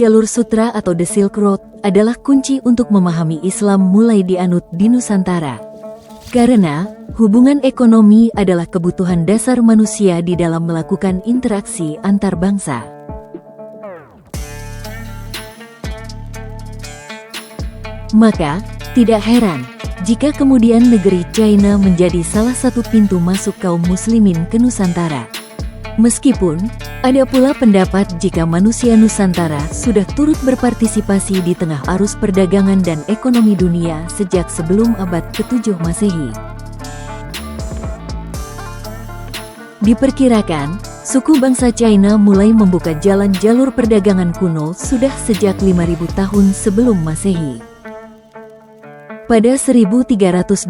jalur sutra atau The Silk Road adalah kunci untuk memahami Islam mulai dianut di Nusantara. Karena hubungan ekonomi adalah kebutuhan dasar manusia di dalam melakukan interaksi antar bangsa. Maka, tidak heran jika kemudian negeri China menjadi salah satu pintu masuk kaum muslimin ke Nusantara. Meskipun ada pula pendapat jika manusia Nusantara sudah turut berpartisipasi di tengah arus perdagangan dan ekonomi dunia sejak sebelum abad ke-7 Masehi. Diperkirakan, suku bangsa China mulai membuka jalan jalur perdagangan kuno sudah sejak 5.000 tahun sebelum Masehi. Pada 1380,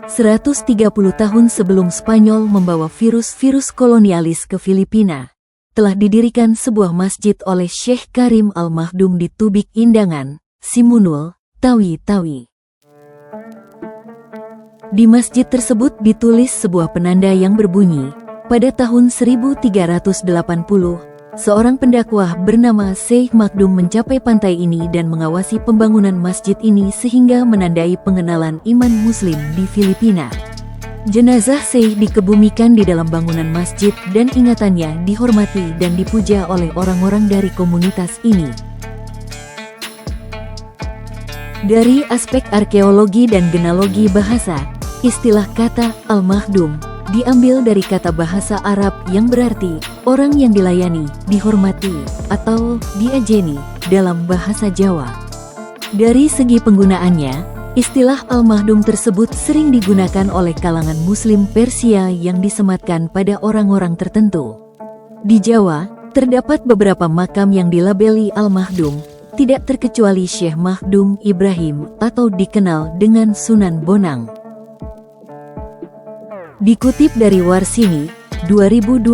130 tahun sebelum Spanyol membawa virus kolonialis ke Filipina, telah didirikan sebuah masjid oleh Syekh Karim Al-Makhdum di Tubik Indangan, Simunul, Tawi-Tawi. Di masjid tersebut ditulis sebuah penanda yang berbunyi, pada tahun 1380, seorang pendakwah bernama Syekh Makhdum mencapai pantai ini dan mengawasi pembangunan masjid ini sehingga menandai pengenalan iman muslim di Filipina. Jenazah Syekh dikebumikan di dalam bangunan masjid dan ingatannya dihormati dan dipuja oleh orang-orang dari komunitas ini. Dari aspek arkeologi dan genealogi bahasa, istilah kata Al-Makhdum diambil dari kata bahasa Arab yang berarti orang yang dilayani, dihormati, atau diajeni dalam bahasa Jawa. Dari segi penggunaannya, istilah Al-Makhdum tersebut sering digunakan oleh kalangan Muslim Persia yang disematkan pada orang-orang tertentu. Di Jawa, terdapat beberapa makam yang dilabeli Al-Makhdum, tidak terkecuali Syekh Makhdum Ibrahim atau dikenal dengan Sunan Bonang. Dikutip dari Warsini, 2021,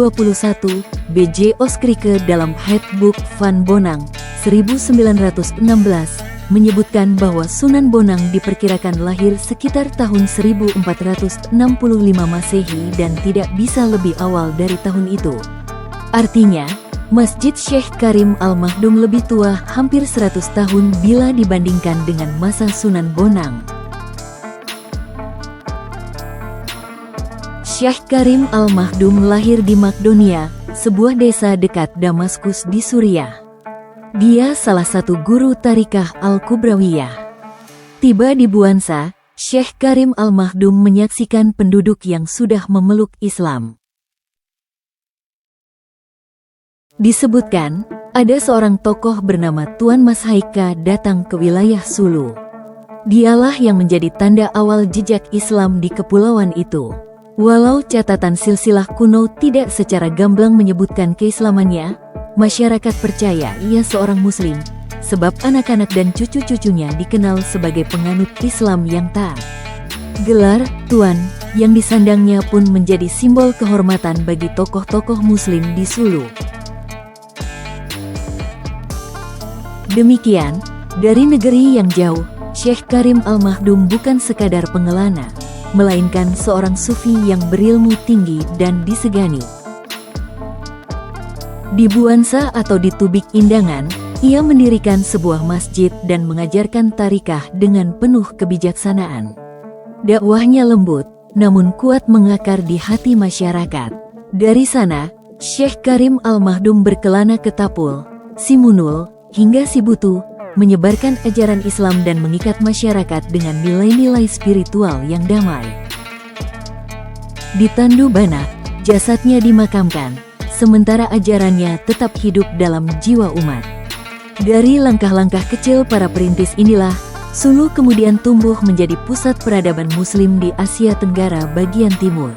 B.J. Oskrike dalam Handbook van Bonang, 1916, menyebutkan bahwa Sunan Bonang diperkirakan lahir sekitar tahun 1465 Masehi dan tidak bisa lebih awal dari tahun itu. Artinya, Masjid Syekh Karim Al-Makhdum lebih tua hampir 100 tahun bila dibandingkan dengan masa Sunan Bonang. Syekh Karim Al-Makhdum lahir di Makedonia, sebuah desa dekat Damaskus di Suriah. Dia salah satu guru Tarikah Al-Kubrawiyah. Tiba di Buansa, Syekh Karim Al-Makhdum menyaksikan penduduk yang sudah memeluk Islam. Disebutkan, ada seorang tokoh bernama Tuan Mas Haika datang ke wilayah Sulu. Dialah yang menjadi tanda awal jejak Islam di kepulauan itu. Walau catatan silsilah kuno tidak secara gamblang menyebutkan keislamannya, masyarakat percaya ia seorang Muslim, sebab anak-anak dan cucu-cucunya dikenal sebagai penganut Islam yang taat. Gelar Tuan yang disandangnya pun menjadi simbol kehormatan bagi tokoh-tokoh Muslim di Sulu. Demikian, dari negeri yang jauh, Syekh Karim Al-Makhdum bukan sekadar pengelana, melainkan seorang sufi yang berilmu tinggi dan disegani. Di Buansa atau di Tubik Indangan, ia mendirikan sebuah masjid dan mengajarkan tarikah dengan penuh kebijaksanaan. Dakwahnya lembut, namun kuat mengakar di hati masyarakat. Dari sana, Syekh Karim Al-Makhdum berkelana ke Tapul, Simunul, hingga Sibutu, menyebarkan ajaran Islam dan mengikat masyarakat dengan nilai-nilai spiritual yang damai. Di Tandu Banak, jasadnya dimakamkan, sementara ajarannya tetap hidup dalam jiwa umat. Dari langkah-langkah kecil para perintis inilah, Sulu kemudian tumbuh menjadi pusat peradaban Muslim di Asia Tenggara bagian timur.